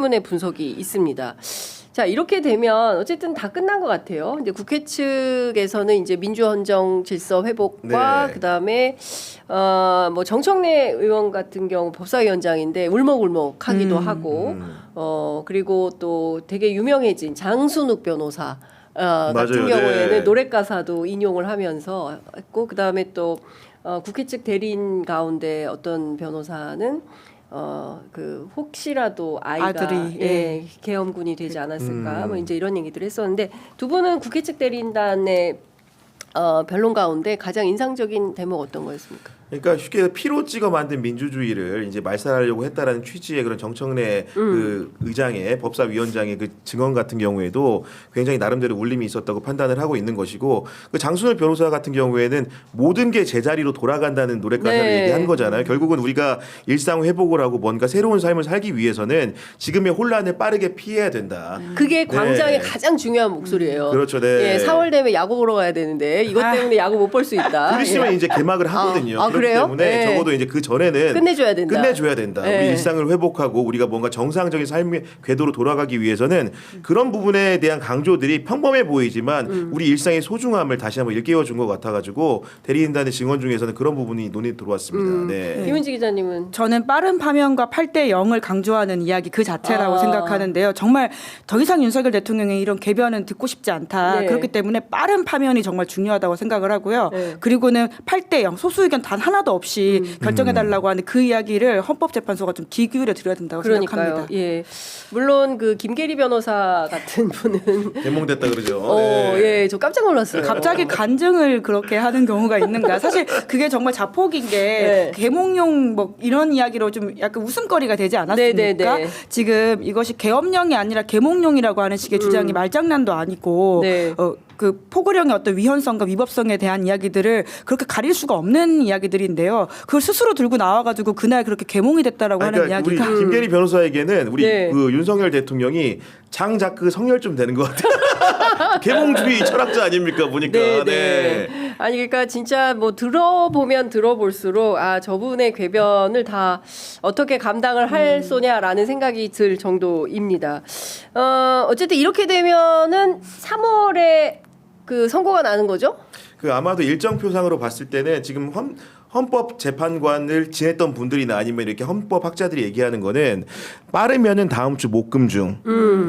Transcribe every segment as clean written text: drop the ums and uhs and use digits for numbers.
문의 분석이 있습니다. 자, 이렇게 되면 어쨌든 다 끝난 것 같아요. 이제 국회 측에서는 이제 민주헌정 질서 회복과 네. 그다음에 뭐 정청래 의원 같은 경우 법사위원장인데 울먹울먹하기도 하고 그리고 또 되게 유명해진 장순욱 변호사 같은 맞아요. 경우에는 네. 노래 가사도 인용을 하면서 했고 그다음에 또 국회 측 대리인 가운데 어떤 변호사는 그 혹시라도 아이가 아들이, 예, 계엄군이 되지 않았을까 뭐 이제 이런 얘기들을 했었는데 두 분은 국회 측 대리인단의 변론 가운데 가장 인상적인 대목 어떤 거였습니까? 그러니까 쉽게 해서 피로 찍어 만든 민주주의를 이제 말살하려고 했다라는 취지의 그런 정청래 그 의장의 법사위원장의 그 증언 같은 경우에도 굉장히 나름대로 울림이 있었다고 판단을 하고 있는 것이고 그 장순을 변호사 같은 경우에는 모든 게 제자리로 돌아간다는 노래 가사를 네. 얘기한 거잖아요. 결국은 우리가 일상 회복을 하고 뭔가 새로운 삶을 살기 위해서는 지금의 혼란을 빠르게 피해야 된다. 그게 광장의 네. 가장 중요한 목소리예요. 그렇죠. 네. 예, 4월 되면 야구 보러 가야 되는데 이것 때문에 야구 못 볼 수 있다. 곧 있으면 예. 이제 개막을 하거든요. 그렇기 그래요? 때문에 네. 적어도 이제 그 전에는 끝내줘야 된다. 우리 네. 일상을 회복하고 우리가 뭔가 정상적인 삶의 궤도로 돌아가기 위해서는 그런 부분에 대한 강조들이 평범해 보이지만 우리 일상의 소중함을 다시 한번 일깨워 준 것 같아가지고 대리인단의 증언 중에서는 그런 부분이 논의 들어왔습니다. 네. 김은지 기자님은 저는 빠른 파면과 8대 0을 강조하는 이야기 그 자체라고 생각하는데요. 정말 더 이상 윤석열 대통령의 이런 궤변은 듣고 싶지 않다. 네. 그렇기 때문에 빠른 파면이 정말 중요하다고 생각을 하고요. 네. 그리고는 8대 0 소수 의견 단 하나도 없이 결정해달라고 하는 그 이야기를 헌법재판소가 좀 귀 기울여 드려야 된다고 그러니까요. 생각합니다. 예, 물론 그 김계리 변호사 같은 분은 대몽됐다 그러죠. 네. 예, 저 깜짝 놀랐어요. 갑자기 간증을 그렇게 하는 경우가 있는가? 사실 그게 정말 자폭인 게 네. 계몽용 뭐 이런 이야기로 좀 약간 웃음거리가 되지 않았습니까? 네. 지금 이것이 계엄령이 아니라 계몽령이라고 하는 식의 주장이 말장난도 아니고 네. 그 포고령의 어떤 위헌성과 위법성에 대한 이야기들을 그렇게 가릴 수가 없는 이야기들인데요. 그걸 스스로 들고 나와가지고 그날 그렇게 계몽이 됐다라고 하는 그러니까 우리 이야기가 김계리 변호사에게는 우리 네. 그 윤석열 대통령이 장자크 성렬 좀 되는 것 같아요. 계몽주의 철학자 아닙니까 보니까. 네. 아니 그러니까 진짜 뭐 들어보면 들어볼수록 아 저분의 궤변을 다 어떻게 감당을 할 소냐라는 생각이 들 정도입니다. 어쨌든 이렇게 되면은 3월에 그 선고가 나는 거죠? 그 아마도 일정 표상으로 봤을 때는 지금 헌법재판관을 지냈던 분들이나 아니면 이렇게 헌법학자들이 얘기하는 거는 빠르면은 다음 주 목금 중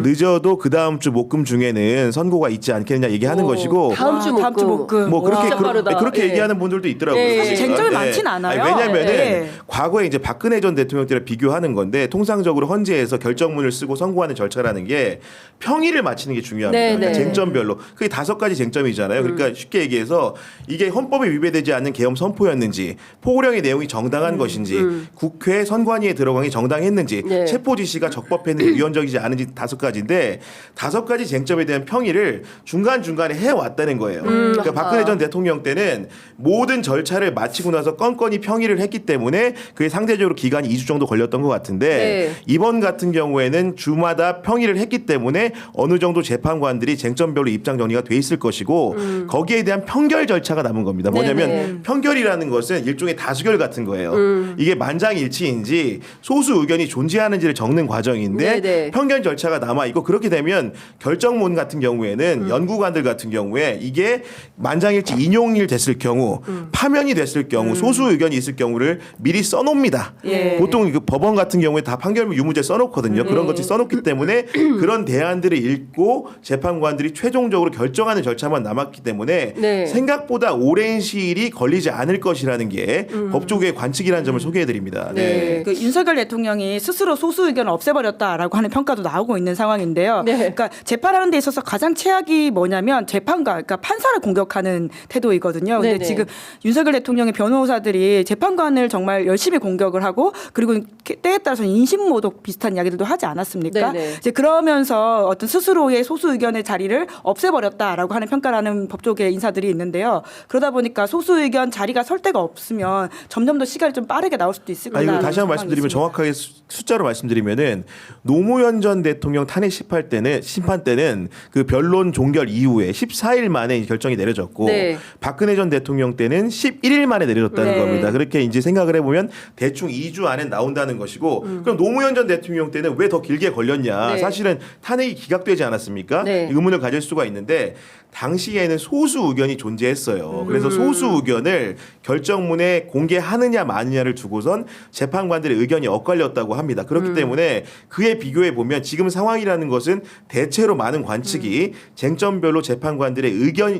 늦어도 그 다음 주 목금 중에는 선고가 있지 않겠느냐 얘기하는 것이고 다음 주 다음 주 목금. 뭐 그렇게 진짜 빠르다. 그렇게 예. 얘기하는 분들도 있더라고요. 네. 사실 쟁점이 많진 않아요. 왜냐하면은 네. 과거에 이제 박근혜 전 대통령 때랑 비교하는 건데 통상적으로 헌재에서 결정문을 쓰고 선고하는 절차라는 게 평일을 맞추는 게 중요합니다. 네, 그러니까 네. 쟁점별로 그게 5가지 쟁점이잖아요. 그러니까 쉽게 얘기해서 이게 헌법에 위배되지 않는 계엄 선포였는지 포고령의 내용이 정당한 것인지 국회 선관위에 들어간 게 정당했는지 네. 체포 지시가 적법했는지 위헌적이지 않은지 5가지인데 5가지 쟁점에 대한 평의를 중간중간에 해왔다는 거예요. 그러니까 박근혜 전 대통령 때는 모든 절차를 마치고 나서 건건히 평의를 했기 때문에 그게 상대적으로 기간이 2주 정도 걸렸던 것 같은데 네. 이번 같은 경우에는 주마다 평의를 했기 때문에 어느 정도 재판관들이 쟁점별로 입장 정리가 돼 있을 것이고 거기에 대한 평결 절차가 남은 겁니다. 뭐냐면 네네. 평결이라는 것은 일종의 다수결 같은 거예요. 이게 만장일치인지 소수 의견이 존재하는지를 적는 과정인데 네네. 평결 절차가 남아 있고 그렇게 되면 결정문 같은 경우에는 연구관들 같은 경우에 이게 만장일치 인용일 됐을 경우 파면이 됐을 경우 소수 의견이 있을 경우를 미리 써놓습니다. 예. 보통 그 법원 같은 경우에 다 판결문 유무죄 써놓거든요. 그런 것들이 써놓기 때문에 그런 대안들을 읽고 재판관들이 최종적으로 결정하는 절차만 남았기 때문에 네. 생각보다 오랜 시일이 걸리지 않을 것이라는 게 법조계의 관측이라는 점을 소개해드립니다. 네. 그 윤석열 대통령이 스스로 소수 의견을 없애버렸다라고 하는 평가도 나오고 있는 상황인데요. 네. 그러니까 재판하는 데 있어서 가장 최악이 뭐냐면 재판관, 그러니까 판사를 공격하는 태도이거든요. 근데 네네. 지금 윤석열 대통령의 변호사들이 재판관을 정말 열심히 공격을 하고 그리고 때에 따라서 인신모독 비슷한 이야기들도 하지 않았습니까? 네네. 이제 그러면서 어떤 스스로의 소수 의견의 자리를 없애버렸다라고 하는 평가라는 법조계 인사들이 있는데요. 그러다 보니까 소수 의견 자리가 설 데가 없으면 점점 더 시간이 좀 빠르게 나올 수도 있을 이거 거라는 다시 한번 상황이 말씀드리면 있습니다. 정확하게 숫자로 말씀드리면은 노무현 전 대통령 탄핵 심판 때는 그 변론 종결 이후에 14일 만에 결정이 내려졌고 네. 박근혜 전 대통령 때는 11일 만에 내려졌다는 네. 겁니다. 그렇게 이제 생각을 해보면 대충 2주 안에 나온다는 것이고 그럼 노무현 전 대통령 때는 왜 더 길게 걸렸냐? 네. 사실은 탄핵이 기각되지 않았습니까? 네. 의문을 가질 수가 있는데 당시에는 소수 의견이 존재했어요. 그래서 소수 의견을 결정문에 공개하느냐 마느냐를 두고선 재판관들의 의견이 엇갈렸다고 합니다. 그렇기 때문에 그에 비교해 보면 지금 상황이라는 것은 대체로 많은 관측이 쟁점별로 재판관들의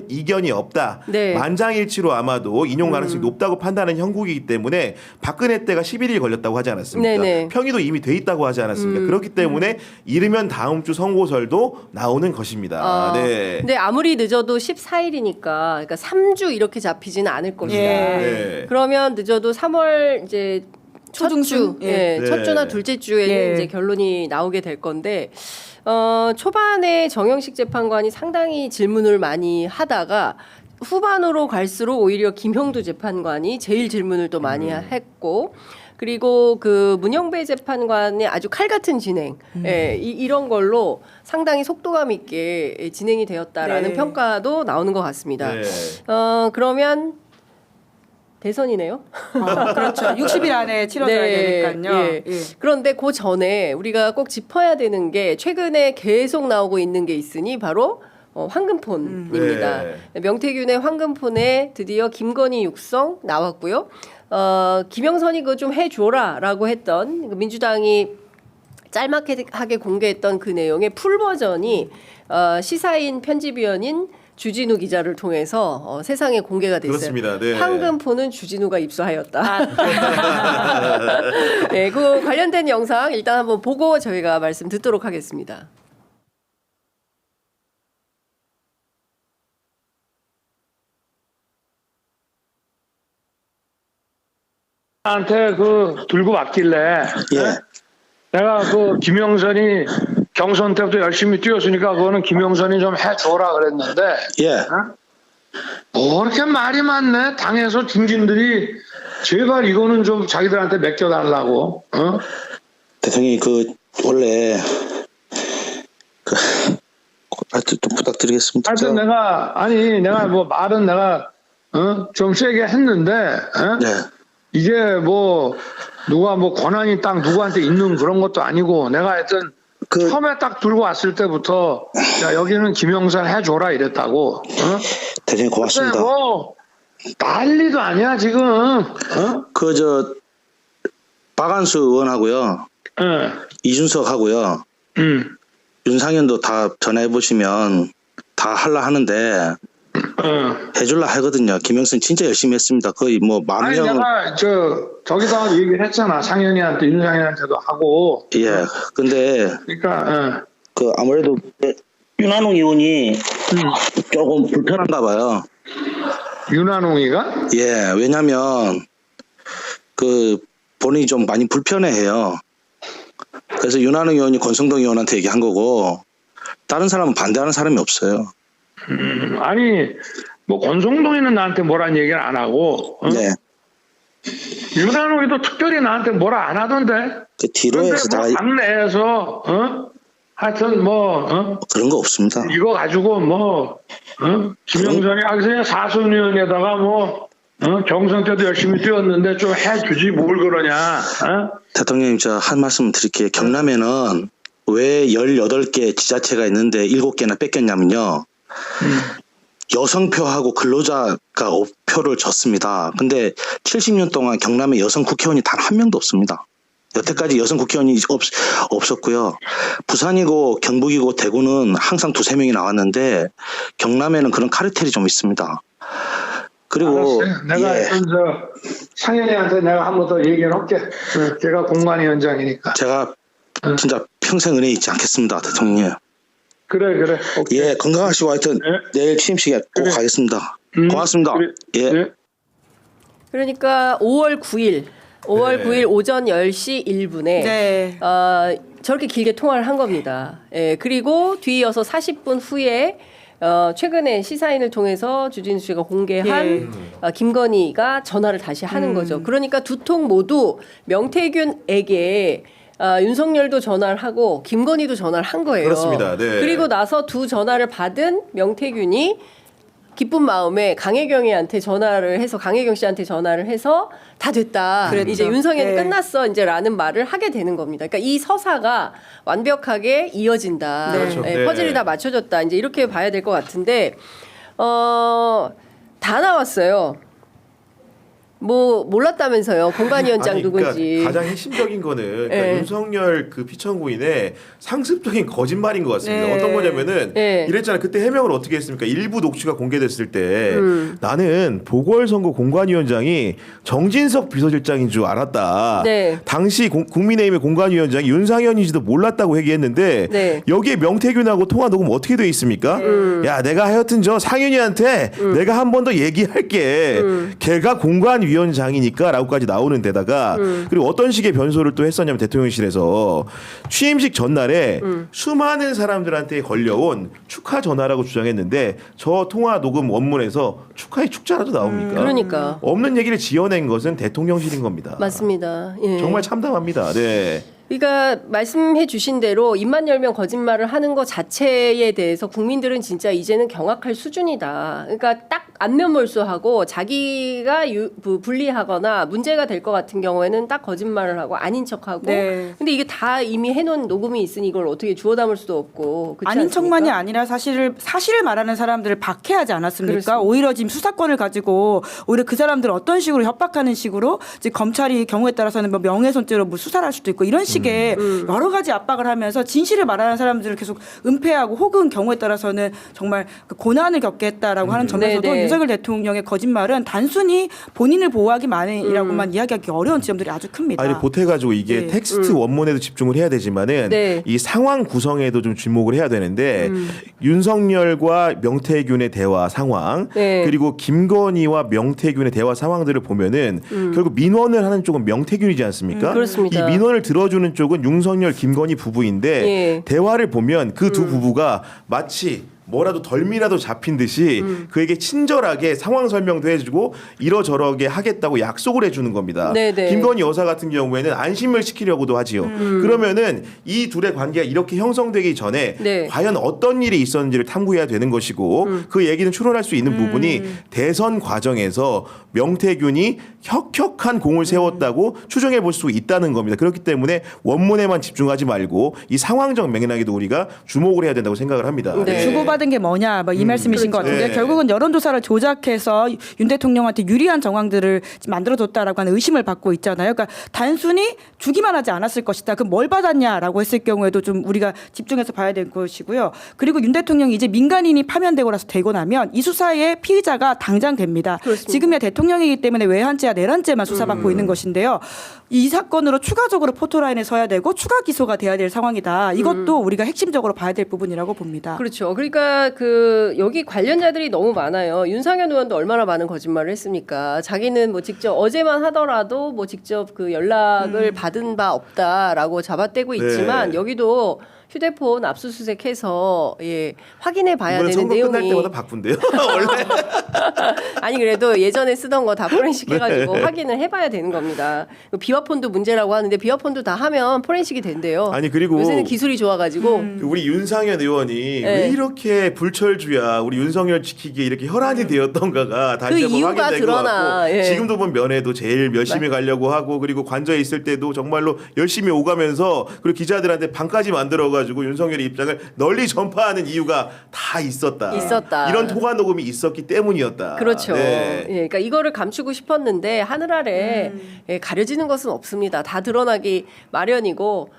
이견이 없다. 네. 만장일치로 아마도 인용 가능성이 높다고 판단하는 형국이기 때문에 박근혜 때가 11일 걸렸다고 하지 않았습니까? 네네. 평의도 이미 돼 있다고 하지 않았습니까? 그렇기 때문에 이르면 다음 주 선고설도 나오는 것입니다. 네. 근데 아무리 늦어도 14일이니까 그러니까 3주 이렇게 잡히지는 않을 것이다. 예. 네. 그러면 늦어도 3월 이제 첫 초중순? 주, 예. 네. 첫 주나 둘째 주에는 예. 이제 결론이 나오게 될 건데 초반에 정영식 재판관이 상당히 질문을 많이 하다가 후반으로 갈수록 오히려 김형두 재판관이 제일 질문을 또 많이 했고 그리고 그 문영배 재판관의 아주 칼 같은 진행 이런 걸로 상당히 속도감 있게 진행이 되었다라는 네. 평가도 나오는 것 같습니다. 네. 그러면 대선이네요. 그렇죠. 60일 안에 치러져야 되니까요. 예. 그런데 그 전에 우리가 꼭 짚어야 되는 게 최근에 계속 나오고 있는 게 있으니 바로 황금폰입니다. 명태균의 황금폰에 드디어 김건희 육성 나왔고요. 김영선이 그거 좀 해줘라라고 했던 그 민주당이 짤막하게 공개했던 그 내용의 풀 버전이 시사인 편집위원인 주진우 기자를 통해서 세상에 공개가 됐어요. 그렇습니다. 네. 황금폰은 주진우가 입수하였다. 네, 그 관련된 영상 일단 한번 보고 저희가 말씀 듣도록 하겠습니다. 나한테 그 들고 왔길래 내가 그 김영선이 경선 때부터 열심히 뛰었으니까 그거는 김영선이 좀 해줘라 그랬는데 뭐 이렇게 말이 많네. 당에서 중진들이 제발 이거는 좀 자기들한테 맡겨달라고. 대통령이 그 원래 그 하여튼 좀 부탁드리겠습니다. 하여튼 내가 뭐 말은 내가 좀 세게 했는데 네. 이게 뭐 누가 뭐 권한이 딱 누구한테 있는 그런 것도 아니고 내가 하여튼 처음에 딱 들고 왔을 때부터 야 여기는 김영선 해줘라 이랬다고. 대통령 고맙습니다. 근데 뭐 난리도 아니야 지금. 그 저 박안수 의원하고요, 예. 이준석 하고요, 윤상현도 다 전화해 보시면 다 할라 하는데 해줄라 하거든요. 김영선 진짜 열심히 했습니다. 거의 뭐 만 아니 명. 내가 저기다 얘기를 했잖아. 상현이한테 윤상현한테도 하고. 예. 근데 그러니까 그 아무래도 윤한홍 의원이 조금 불편한가 봐요. 윤한홍이가 예. 왜냐면 그 본인이 좀 많이 불편해해요. 그래서 윤한홍 의원이 권성동 의원한테 얘기한 거고 다른 사람은 반대하는 사람이 없어요. 아니 뭐 권성동이는 나한테 뭐란 얘기를 안 하고 네. 윤한홍이도 특별히 나한테 뭐라 안 하던데. 그 뒤로에서 다 뭐 당내에서 하여튼 뭐 그런 거 없습니다. 이거 가지고 뭐 김영선이 그냥 사순위원에다가 뭐 경선 때도 열심히 뛰었는데 좀 해주지 뭘 그러냐. 대통령님 저 한 말씀 드릴게요. 경남에는 왜 18개 지자체가 있는데 7개나 뺏겼냐면요. 여성표하고 근로자가 표를 줬습니다. 근데 70년 동안 경남에 여성 국회의원이 단 한 명도 없습니다. 여태까지 여성 국회의원이 없었고요. 부산이고 경북이고 대구는 항상 2-3명이 나왔는데 경남에는 그런 카르텔이 좀 있습니다. 그리고 알았어요. 내가 예, 상현이한테 내가 한 번 더 얘기를 할게. 제가 공관위원장이니까. 제가 진짜 평생 은혜 잊지 않겠습니다, 대통령. 그래. 오케이. 예, 건강하시고 하여튼 내일 취임식에 꼭 그래. 가겠습니다. 고맙습니다. 그래. 예. 네. 그러니까 5월 9일 오전 10시 1분에 네. 저렇게 길게 통화를 한 겁니다. 예, 그리고 뒤이어서 40분 후에 최근에 시사인을 통해서 주진수 씨가 공개한 예. 김건희가 전화를 다시 하는 거죠. 그러니까 두 통 모두 명태균에게 윤석열도 전화를 하고 김건희도 전화를 한 거예요. 그렇습니다. 네. 그리고 나서 두 전화를 받은 명태균이 기쁜 마음에 강혜경 씨한테 전화를 해서 다 됐다. 그랬죠. 이제 윤석열이 네. 끝났어 이제라는 말을 하게 되는 겁니다. 그러니까 이 서사가 완벽하게 이어진다. 네. 그렇죠. 예, 네. 퍼즐이 다 맞춰졌다. 이제 이렇게 봐야 될 것 같은데 다 나왔어요. 뭐 몰랐다면서요. 공관위원장 아니, 누군지. 그러니까 가장 핵심적인 거는 그러니까 네. 윤석열 그 피청구인의 상습적인 거짓말인 것 같습니다. 네. 어떤 거냐면은 네. 이랬잖아요. 그때 해명을 어떻게 했습니까? 일부 녹취가 공개됐을 때 나는 보궐선거 공관위원장이 정진석 비서실장인 줄 알았다. 네. 당시 국민의힘의 공관위원장이 윤상현인지도 몰랐다고 얘기했는데 네. 여기에 명태균하고 통화 녹음 어떻게 돼 있습니까? 야 내가 하여튼 저 상윤이한테 내가 한 번 더 얘기할게. 걔가 공관위원장이니까라고까지 나오는 데다가 그리고 어떤 식의 변소를 또 했었냐면 대통령실에서 취임식 전날에 수많은 사람들한테 걸려온 축하 전화라고 주장했는데 저 통화 녹음 원문에서 축하의 축자라도 나옵니까? 그러니까. 없는 얘기를 지어낸 것은 대통령실인 겁니다. 맞습니다. 예. 정말 참담합니다. 네. 그러니까 말씀해 주신 대로 입만 열면 거짓말을 하는 것 자체에 대해서 국민들은 진짜 이제는 경악할 수준이다. 그러니까 딱 안면몰수하고 자기가 불리하거나 문제가 될 것 같은 경우에는 딱 거짓말을 하고 아닌 척하고. 네. 근데 이게 다 이미 해놓은 녹음이 있으니 이걸 어떻게 주워 담을 수도 없고. 그렇지 아닌 않습니까? 척만이 아니라 사실을 말하는 사람들을 박해하지 않았습니까? 그렇습니다. 오히려 지금 수사권을 가지고 오히려 그 사람들을 어떤 식으로 협박하는 식으로 이제 검찰이 경우에 따라서는 뭐 명예훼손죄로 뭐 수사를 할 수도 있고 이런 식의 여러 가지 압박을 하면서 진실을 말하는 사람들을 계속 은폐하고 혹은 경우에 따라서는 정말 그 고난을 겪게 했다라고 하는 점에서도 네네. 윤석열 대통령의 거짓말은 단순히 본인을 보호하기만이라고만 이야기하기 어려운 지점들이 아주 큽니다. 아니 보태가지고 이게 네. 텍스트 원문에도 집중을 해야 되지만은 네. 이 상황 구성에도 좀 주목을 해야 되는데 윤석열과 명태균의 대화 상황 네. 그리고 김건희와 명태균의 대화 상황들을 보면은 결국 민원을 하는 쪽은 명태균이지 않습니까? 그렇습니다. 이 민원을 들어주는 쪽은 윤석열 김건희 부부인데 예. 대화를 보면 그 두 부부가 마치 뭐라도 덜미라도 잡힌 듯이 그에게 친절하게 상황 설명도 해주고 이러저러게 하겠다고 약속을 해주는 겁니다. 네네. 김건희 여사 같은 경우에는 안심을 시키려고도 하지요. 그러면은 이 둘의 관계가 이렇게 형성되기 전에 네. 과연 어떤 일이 있었는지를 탐구해야 되는 것이고 그 얘기는 추론할 수 있는 부분이 대선 과정에서 명태균이 혁혁한 공을 세웠다고 추정해 볼 수 있다는 겁니다. 그렇기 때문에 원문에만 집중하지 말고 이 상황적 맥락에도 우리가 주목을 해야 된다고 생각을 합니다. 네. 주고받은 게 뭐냐 뭐 이 말씀이신 것 그렇죠. 같은데 네. 결국은 여론조사를 조작해서 윤 대통령한테 유리한 정황들을 만들어줬다라고 하는 의심을 받고 있잖아요. 그러니까 단순히 주기만 하지 않았을 것이다. 그럼 뭘 받았냐라고 했을 경우에도 좀 우리가 집중해서 봐야 될 것이고요. 그리고 윤 대통령이 이제 민간인이 파면되고 나서 되고 나면 이 수사의 피의자가 당장 됩니다. 그렇습니다. 지금이야 대통령이기 때문에 외환죄와 내란죄만 수사받고 있는 것인데요. 이 사건으로 추가적으로 포토라인에 서야 되고 추가 기소가 돼야 될 상황이다. 이것도 우리가 핵심적으로 봐야 될 부분이라고 봅니다. 그렇죠. 그러니까 그 여기 관련자들이 너무 많아요. 윤상현 의원도 얼마나 많은 거짓말을 했습니까? 자기는 뭐 직접 어제만 하더라도 뭐 직접 그 연락을 받은 바 없다라고 잡아떼고 있지만 네. 여기도 휴대폰 압수수색해서 예, 확인해 봐야 이번에 되는 선거 내용이 끝날 때마다 바쁜데요. 원래 아니 그래도 예전에 쓰던 거 다 포렌식 해가지고 네. 확인을 해봐야 되는 겁니다. 비화폰도 문제라고 하는데 비화폰도 다 하면 포렌식이 된대요. 아니, 그리고 요새는 기술이 좋아가지고 우리 윤상현 의원이 네. 왜 이렇게 불철주야 우리 윤석열 지키기에 이렇게 혈안이 되었던가가 다시 그 한번 이유가 확인된 것 드러나, 같고 예. 지금도 보면 면회도 제일 열심히 가려고 하고 그리고 관저에 있을 때도 정말로 열심히 오가면서 그리고 기자들한테 방까지 만들어가지고 윤석열의 입장을 널리 전파하는 이유가 다 있었다. 이런 통화 녹음이 있었기 때문이었다. 그렇죠. 네. 예, 그러니까 이거를 감추고 싶었는데 하늘 아래 예, 가려지는 것은 없습니다. 다 드러나기 마련이고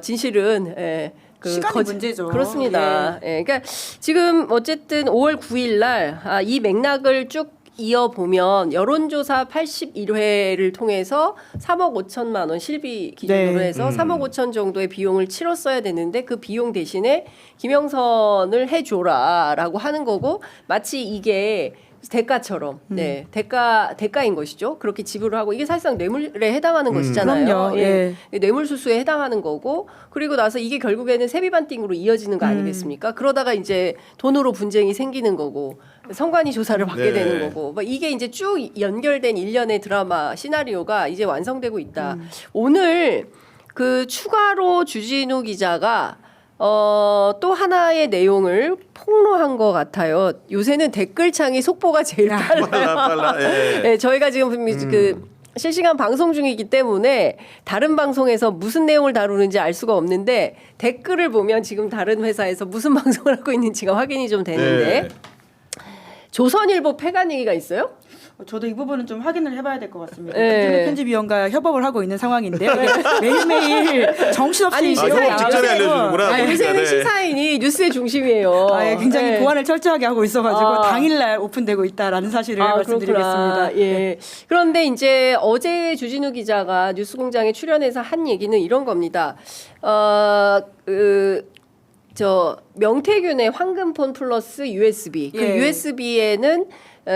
진실은 예, 그 시간이 문제죠. 그렇습니다. 예, 그러니까 지금 어쨌든 5월 9일 날 이 맥락을 쭉 이어보면 여론조사 81회를 통해서 3억 5천만 원 실비 기준으로 네. 해서 3억 5천 정도의 비용을 치렀어야 되는데 그 비용 대신에 김영선을 해줘라라고 하는 거고 마치 이게 대가처럼, 네, 대가인 것이죠. 그렇게 지불을 하고 이게 사실상 뇌물에 해당하는 것이잖아요. 그럼요. 예. 뇌물수수에 해당하는 거고 그리고 나서 이게 결국에는 세비반띵으로 이어지는 거 아니겠습니까? 그러다가 이제 돈으로 분쟁이 생기는 거고 선관위 조사를 받게 네. 되는 거고 막 이게 이제 쭉 연결된 일련의 드라마 시나리오가 이제 완성되고 있다. 오늘 그 추가로 주진우 기자가 또 하나의 내용을 폭로한 것 같아요. 요새는 댓글창이 속보가 제일 빨라요. 빨라. 예. 네, 저희가 지금 그 실시간 방송 중이기 때문에 다른 방송에서 무슨 내용을 다루는지 알 수가 없는데 댓글을 보면 지금 다른 회사에서 무슨 방송을 하고 있는지가 확인이 좀 되는데 네. 조선일보 폐간 얘기가 있어요? 저도 이 부분은 좀 확인을 해봐야 될 것 같습니다. 네. 김준호 편집위원과 협업을 하고 있는 상황인데 매일매일 정신없이 아니, 아, 협업 직전에 알려주는구나. 아니, 요새는 네. 시사인이 뉴스의 중심이에요. 예, 굉장히 네. 보안을 철저하게 하고 있어가지고 아. 당일날 오픈되고 있다라는 사실을 말씀드리겠습니다. 그렇구나. 예. 그런데 이제 어제 주진우 기자가 뉴스공장에 출연해서 한 얘기는 이런 겁니다. 명태균의 황금폰 플러스 USB. 그 예. USB에는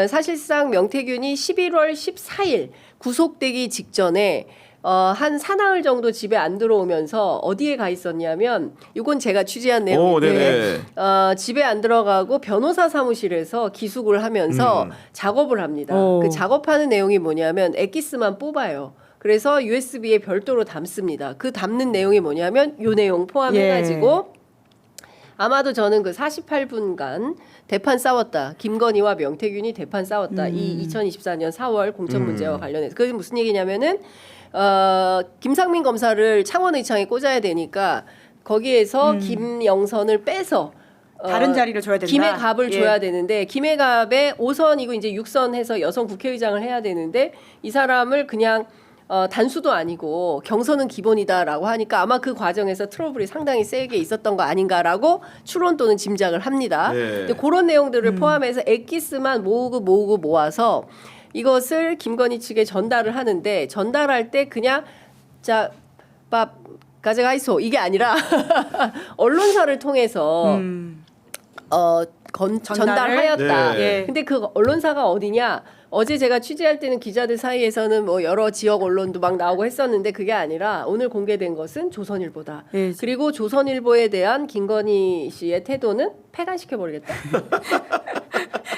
사실상 명태균이 11월 14일 구속되기 직전에 한 사나흘 정도 집에 안 들어오면서 어디에 가 있었냐면 이건 제가 취재한 내용인데 네네. 집에 안 들어가고 변호사 사무실에서 기숙을 하면서 작업을 합니다. 오. 그 작업하는 내용이 뭐냐면 엑기스만 뽑아요. 그래서 USB에 별도로 담습니다. 그 담는 내용이 뭐냐면 요 내용 포함해가지고 아마도 저는 그 48분간 대판 싸웠다. 김건희와 명태균이 대판 싸웠다. 이 2024년 4월 공천 문제와 관련해서. 그게 무슨 얘기냐면은 김상민 검사를 창원의창에 꽂아야 되니까 거기에서 김영선을 빼서 다른 자리를 줘야 된다. 김해 갑을 예. 줘야 되는데 김해 갑에 5선이고 이제 6선 해서 여성 국회의장을 해야 되는데 이 사람을 그냥 단수도 아니고 경선은 기본이다라고 하니까 아마 그 과정에서 트러블이 상당히 세게 있었던 거 아닌가라고 추론 또는 짐작을 합니다. 네. 근데 그런 내용들을 포함해서 엑기스만 모으고 모아서 이것을 김건희 측에 전달을 하는데 전달할 때 그냥 자, 밥 가져가이소 이게 아니라 언론사를 통해서 전달하였다. 네. 예. 근데 그 언론사가 어디냐? 어제 제가 취재할 때는 기자들 사이에서는 뭐 여러 지역 언론도 막 나오고 했었는데 그게 아니라 오늘 공개된 것은 조선일보다. 예. 그리고 조선일보에 대한 김건희 씨의 태도는 폐간시켜버리겠다.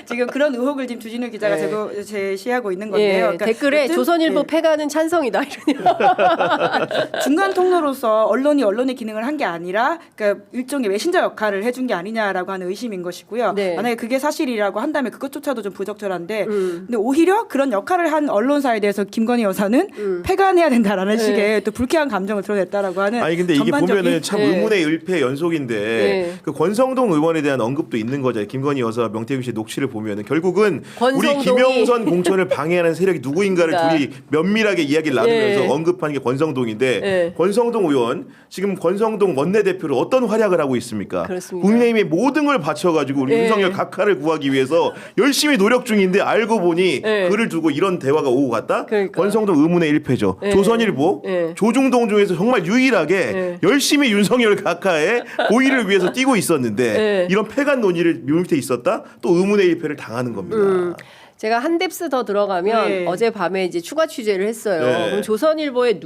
지금 그런 의혹을 지금 주진우 기자가 네. 제시하고 있는 예, 건데요. 그러니까 댓글에 어쨌든, 조선일보 예. 폐간은 찬성이다. 이러냐. 중간 통로로서 언론이 언론의 기능을 한 게 아니라 그러니까 일종의 메신저 역할을 해준 게 아니냐라고 하는 의심인 것이고요. 네. 만약에 그게 사실이라고 한다면 그것조차도 좀 부적절한데 근데 오히려 그런 역할을 한 언론사에 대해서 김건희 여사는 폐간해야 된다라는 네. 식의 또 불쾌한 감정을 드러냈다라고 하는 아니 근데 이게 전반적인 보면은 참 네. 의문의 일패 연속인데 네. 그 권성동 의원에 대한 언급도 있는 거잖아요. 김건희 여사 명태균 씨의 녹취를 보면은 결국은 우리 권성동이- 김영선 공천을 방해하는 세력이 누구인가를 그러니까. 둘이 면밀하게 이야기를 나누면서 네. 언급하는 게 권성동인데 네. 권성동 의원 지금 권성동 원내대표로 어떤 활약을 하고 있습니까? 그렇습니다. 국민의힘의 모든 걸 바쳐가지고 우리 네. 윤석열 각하를 구하기 위해서 열심히 노력 중인데 알고 보니 네. 글을 두고 이런 대화가 오고 갔다. 그러니까. 권성동 의문의 일패죠. 네. 조선일보 네. 조중동 중에서 정말 유일하게 네. 열심히 윤석열 각하의 고의를 위해서 뛰고 있었는데 네. 이런 패간 논의를 묘밑에 있었다. 또 의문의 일패를 당하는 겁니다. 제가 한 뎁스 더 들어가면 네. 어젯밤에 이제 추가 취재를 했어요. 네. 그럼 조선일보에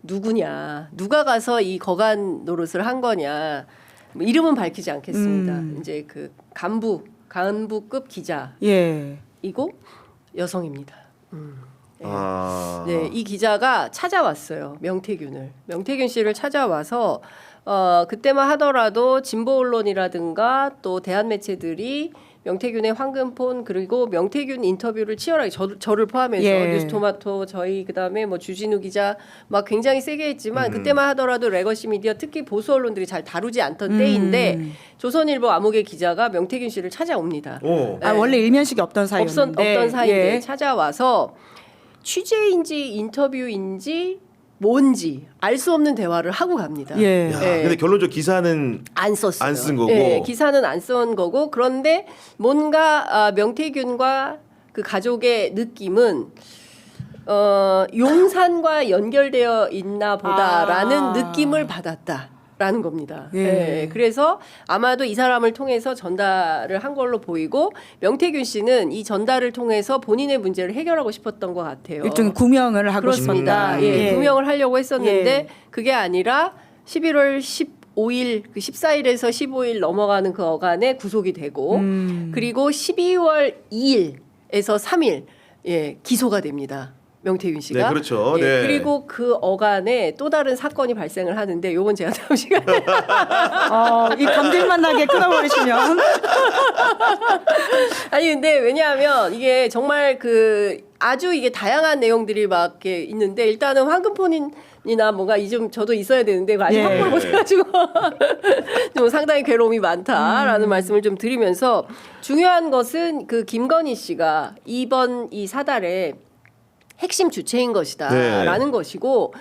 누구냐, 누가 가서 이 거간 노릇을 한 거냐, 뭐 이름은 밝히지 않겠습니다. 이제 그 간부급 기자이고 예. 여성입니다. 아. 네, 이 기자가 찾아왔어요. 명태균 씨를 찾아와서 그때만 하더라도 진보 언론이라든가 또 대한 매체들이 명태균의 황금폰 그리고 명태균 인터뷰를 치열하게 저를 포함해서 예. 뉴스토마토 저희 그다음에 뭐 주진우 기자 막 굉장히 세게 했지만 그때만 하더라도 레거시 미디어 특히 보수 언론들이 잘 다루지 않던 때인데 조선일보 암흑의 기자가 명태균 씨를 찾아옵니다. 오. 아, 네. 원래 일면식이 없던 사이였는데 없던 사이인데 예. 찾아와서 취재인지 인터뷰인지 뭔지 알 수 없는 대화를 하고 갑니다. 예. 야, 네. 근데 결론적 기사는 안 썼어요. 안 쓴 거고. 예, 기사는 안 쓴 거고 그런데 뭔가 명태균과 그 가족의 느낌은 용산과 연결되어 있나 보다라는 느낌을 받았다. 라는 겁니다. 예. 예, 그래서 아마도 이 사람을 통해서 전달을 한 걸로 보이고 명태균 씨는 이 전달을 통해서 본인의 문제를 해결하고 싶었던 것 같아요. 일종의 구명을 하고 그렇습니다. 싶다. 예, 구명을 하려고 했었는데 예. 그게 그게 아니라 11월 15일, 그 14일에서 15일 넘어가는 그 어간에 구속이 되고 그리고 12월 2일에서 3일 예, 기소가 됩니다. 명태균 씨가. 네, 그렇죠. 예, 네. 그리고 그 어간에 또 다른 사건이 발생을 하는데 요건 제가 다음 시간에 이 감질만 나게 끊어버리시면 아니 근데 왜냐하면 이게 정말 그 아주 이게 다양한 내용들이 막 이렇게 있는데 일단은 황금폰이나 뭔가 이 좀 저도 있어야 되는데 아직 예. 확보를 못해가지고 좀 상당히 괴로움이 많다라는 말씀을 좀 드리면서 중요한 것은 그 김건희 씨가 이번 이 사달에 핵심 주체인 것이다라는 것이고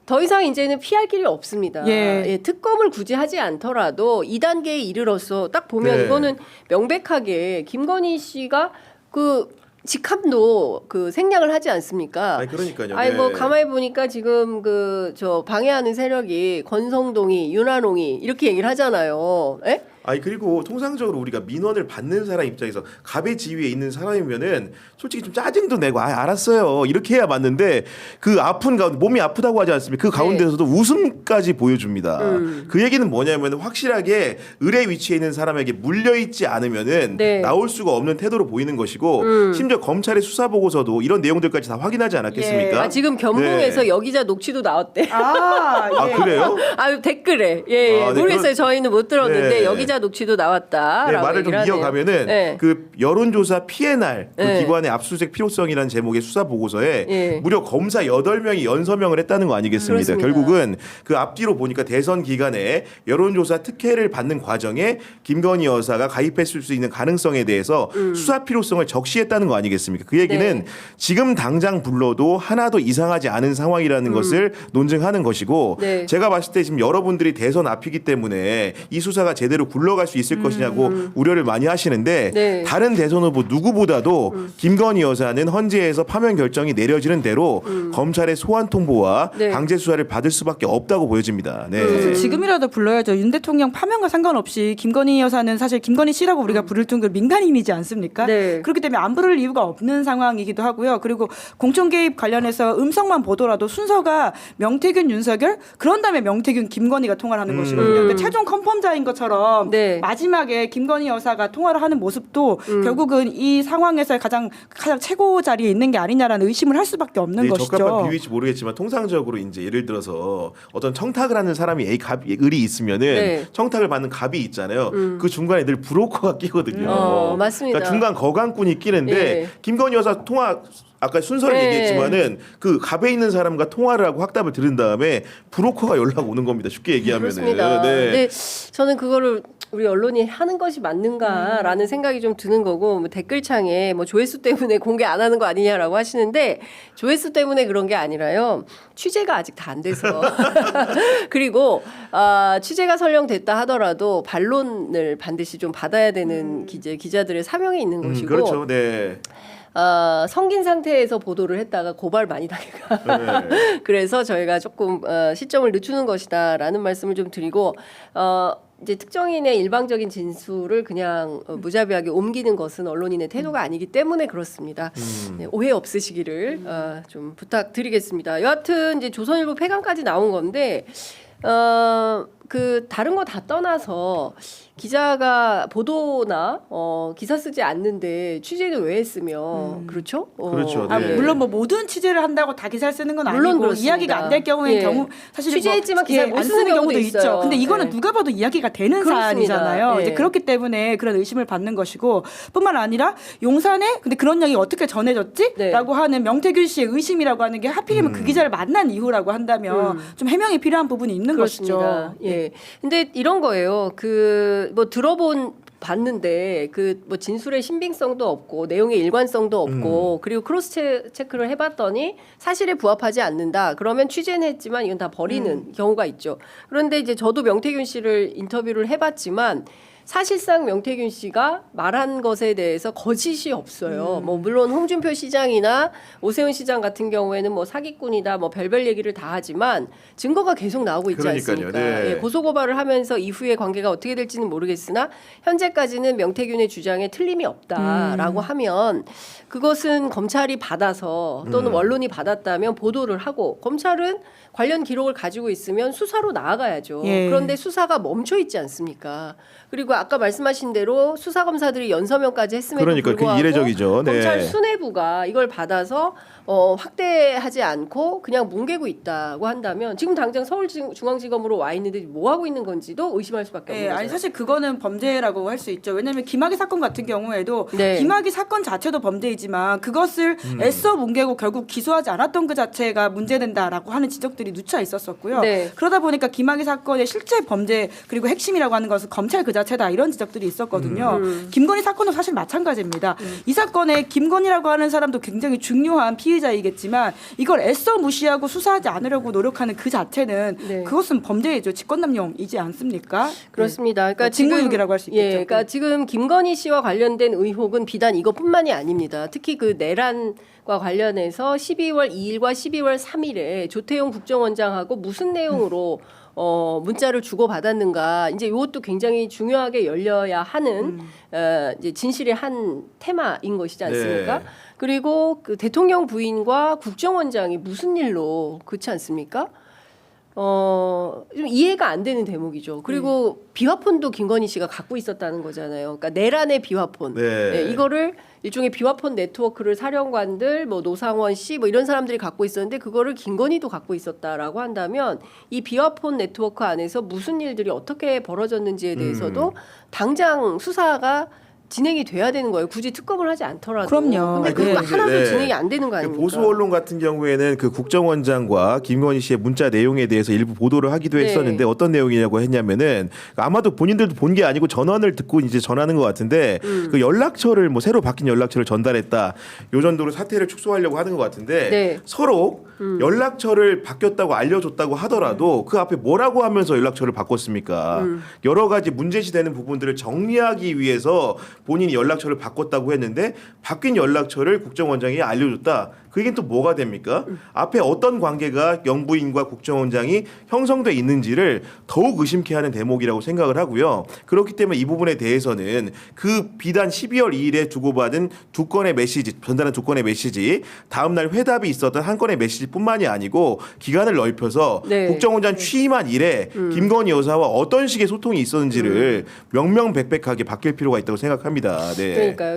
더 이상 이제는 피할 길이 없습니다. 예. 예, 특검을 굳이 하지 않더라도 2단계에 이르러서 딱 보면 네. 이거는 명백하게 김건희 씨가 그 직함도 그 생략을 하지 않습니까? 아니, 그러니까요. 아니 뭐 네. 가만히 보니까 지금 그 저 방해하는 세력이 권성동이, 윤한홍이 이렇게 얘기를 하잖아요. 예? 아니 그리고 통상적으로 우리가 민원을 받는 사람 입장에서 갑의 지위에 있는 사람이면은 솔직히 좀 짜증도 내고 알았어요 이렇게 해야 맞는데 그 아픈 가운데 몸이 아프다고 하지 않습니까? 그 가운데서도 웃음까지 보여줍니다. 그 얘기는 뭐냐면 확실하게 을의 위치에 있는 사람에게 물려 있지 않으면은 네. 나올 수가 없는 태도로 보이는 것이고 심지어 검찰의 수사 보고서도 이런 내용들까지 다 확인하지 않았겠습니까? 아, 지금 견문에서 네. 여기자 녹취도 나왔대. 아 그래요? 아 댓글에 예, 아, 네, 모르겠어요. 저희는 못 들었는데 네. 여기자 녹취도 나왔다. 네, 말을 좀 이어가면은 네. 그 여론조사 피해 날 그 네. 기관의 압수수색 필요성이라는 제목의 수사 보고서에 네. 무려 검사 8명이 연서명을 했다는 거 아니겠습니까? 그렇습니다. 결국은 그 앞뒤로 보니까 대선 기간에 여론조사 특혜를 받는 과정에 김건희 여사가 가입했을 수 있는 가능성에 대해서 수사 필요성을 적시했다는 거 아니겠습니까? 그 얘기는 네. 지금 당장 불러도 하나도 이상하지 않은 상황이라는 것을 논증하는 것이고 네. 제가 봤을 때 지금 여러분들이 대선 앞이기 때문에 이 수사가 제대로 굴러갈 수 있을 것이냐고 우려를 많이 하시는데 네. 다른 대선 후보 누구보다도 김건희 여사는 헌재에서 파면 결정이 내려지는 대로 검찰의 소환 통보와 네. 강제 수사를 받을 수밖에 없다고 보여집니다. 네. 사실 지금이라도 불러야죠. 윤 대통령 파면과 상관없이 김건희 여사는 사실 김건희 씨라고 우리가 부를 정도로 민간인이지 않습니까? 네. 그렇기 때문에 안 부를 이유가 없는 상황이기도 하고요. 그리고 공천 개입 관련해서 음성만 보더라도 순서가 명태균, 윤석열 그런 다음에 명태균, 김건희가 통화를 하는 것이거든요. 그러니까 최종 컨펌자인 것처럼 네. 마지막에 김건희 여사가 통화를 하는 모습도 결국은 이 상황에서 가장 최고 자리에 있는 게 아니냐라는 의심을 할 수밖에 없는 네, 것이죠. 적합한 비유일지 모르겠지만 통상적으로 이제 예를 들어서 어떤 청탁을 하는 사람이 을이 있으면은 네. 청탁을 받는 갑이 있잖아요. 그 중간에 늘 브로커가 끼거든요. 맞습니다. 그러니까 중간 거강꾼이 끼는데 네. 김건희 여사 통화 아까 순서를 네. 얘기했지만은 그 갑에 있는 사람과 통화를 하고 확답을 들은 다음에 브로커가 연락 오는 겁니다. 쉽게 얘기하면은. 그렇습니다. 네. 근데 저는 그거를 우리 언론이 하는 것이 맞는가라는 생각이 좀 드는 거고 뭐 댓글창에 뭐 조회수 때문에 공개 안 하는 거 아니냐라고 하시는데 조회수 때문에 그런 게 아니라요. 취재가 아직 다 안 돼서 그리고 취재가 설령됐다 하더라도 반론을 반드시 좀 받아야 되는 기자들의 사명이 있는 것이고 그렇죠. 네. 성긴 상태에서 보도를 했다가 고발 많이 당해가. 네. 그래서 저희가 조금 시점을 늦추는 것이다라는 말씀을 좀 드리고 이제 특정인의 일방적인 진술을 그냥 무자비하게 옮기는 것은 언론인의 태도가 아니기 때문에 그렇습니다. 네, 오해 없으시기를 좀 부탁드리겠습니다. 여하튼 이제 조선일보 폐간까지 나온 건데 그 다른 거 다 떠나서 기자가 보도나 기사 쓰지 않는데 취재를 왜 했으며 그렇죠? 그렇죠. 아, 네. 물론 뭐 모든 취재를 한다고 다 기사를 쓰는 건 물론 아니고 그렇습니다. 이야기가 안 될 경우에 예. 경우 사실 취재했지만 기사를 못 안 쓰는 경우도 있어요. 근데 이거는 네. 누가 봐도 이야기가 되는 그렇습니다. 사안이잖아요. 예. 이제 그렇기 때문에 그런 의심을 받는 것이고 뿐만 아니라 용산에 근데 그런 얘기 어떻게 전해졌지? 네. 라고 하는 명태균 씨의 의심이라고 하는 게 하필이면 그 기자를 만난 이후라고 한다면 좀 해명이 필요한 부분이 있는 그렇습니다. 것이죠. 예. 근데 이런 거예요. 뭐 봤는데 그 뭐 진술의 신빙성도 없고 내용의 일관성도 없고 그리고 크로스 체크를 해봤더니 사실에 부합하지 않는다. 그러면 취재는 했지만 이건 다 버리는 경우가 있죠. 그런데 이제 저도 명태균 씨를 인터뷰를 해봤지만 사실상 명태균 씨가 말한 것에 대해서 거짓이 없어요. 뭐 물론 홍준표 시장이나 오세훈 시장 같은 경우에는 뭐 사기꾼이다, 뭐 별별 얘기를 다 하지만 증거가 계속 나오고 있지 그러니까요. 않습니까? 네. 예, 고소 고발을 하면서 이후의 관계가 어떻게 될지는 모르겠으나 현재까지는 명태균의 주장에 틀림이 없다라고 하면 그것은 검찰이 받아서 또는 언론이 받았다면 보도를 하고 검찰은 관련 기록을 가지고 있으면 수사로 나아가야죠. 예. 그런데 수사가 멈춰 있지 않습니까? 그리고 아까 말씀하신 대로 수사 검사들이 연서명까지 했음에도 그러니까 그게 불구하고 이례적이죠. 네. 검찰 수뇌부가 이걸 받아서 확대하지 않고 그냥 뭉개고 있다고 한다면 지금 당장 서울중앙지검으로 와 있는데 뭐 하고 있는 건지도 의심할 수밖에 없는 예, 거죠. 아니 사실 그거는 범죄라고 할 수 있죠. 왜냐하면 김학의 사건 같은 경우에도 네. 김학의 사건 자체도 범죄이지만 그것을 애써 뭉개고 결국 기소하지 않았던 그 자체가 문제된다라고 하는 지적들이 누차 있었었고요. 네. 그러다 보니까 김학의 사건의 실제 범죄 그리고 핵심이라고 하는 것은 검찰 그 자체다 이런 지적들이 있었거든요. 김건희 사건도 사실 마찬가지입니다. 이 사건에 김건희라고 하는 사람도 굉장히 중요한 피의자이겠지만 이걸 애써 무시하고 수사하지 않으려고 노력하는 그 자체는 네. 그것은 범죄이죠. 직권남용이지 않습니까? 그렇습니다. 그러니까 직무유기라고 할 수 있겠죠. 예, 그러니까 지금 김건희 씨와 관련된 의혹은 비단 이것뿐만이 아닙니다. 특히 그 내란과 관련해서 12월 2일과 12월 3일에 조태용 국정원장하고 무슨 내용으로 문자를 주고 받았는가 이제 이것도 굉장히 중요하게 열려야 하는 이제 진실의 한 테마인 것이지 않습니까? 네. 그리고 그 대통령 부인과 국정원장이 무슨 일로 그렇지 않습니까? 좀 이해가 안 되는 대목이죠. 그리고 비화폰도 김건희 씨가 갖고 있었다는 거잖아요. 그러니까 내란의 비화폰. 네. 네, 이거를 일종의 비화폰 네트워크를 사령관들, 뭐 노상원 씨, 뭐 이런 사람들이 갖고 있었는데 그거를 김건희도 갖고 있었다라고 한다면 이 비화폰 네트워크 안에서 무슨 일들이 어떻게 벌어졌는지에 대해서도 당장 수사가 진행이 돼야 되는 거예요. 굳이 특검을 하지 않더라도. 그럼요. 근데 그거 네. 하나도 네. 진행이 안 되는 거 아닙니까? 보수 언론 같은 경우에는 그 국정원장과 김건희 씨의 문자 내용에 대해서 일부 보도를 하기도 네. 했었는데 어떤 내용이냐고 했냐면은 아마도 본인들도 본 게 아니고 전원을 듣고 이제 전하는 것 같은데 그 연락처를 뭐 새로 바뀐 연락처를 전달했다. 요 정도로 사태를 축소하려고 하는 것 같은데 네. 서로 연락처를 바뀌었다고 알려줬다고 하더라도 그 앞에 뭐라고 하면서 연락처를 바꿨습니까? 여러 가지 문제시되는 부분들을 정리하기 위해서 본인이 연락처를 바꿨다고 했는데 바뀐 연락처를 국정원장이 알려줬다. 그게 또 뭐가 됩니까? 앞에 어떤 관계가 영부인과 국정원장이 형성돼 있는지를 더욱 의심케 하는 대목이라고 생각을 하고요. 그렇기 때문에 이 부분에 대해서는 그 비단 12월 2일에 주고받은 두 건의 메시지, 전달한 두 건의 메시지, 다음 날 회답이 있었던 한 건의 메시지뿐만이 아니고 기간을 넓혀서 네. 국정원장 취임한 이래 김건희 여사와 어떤 식의 소통이 있었는지를 명명백백하게 밝힐 필요가 있다고 생각합니다. 네. 그러니까요.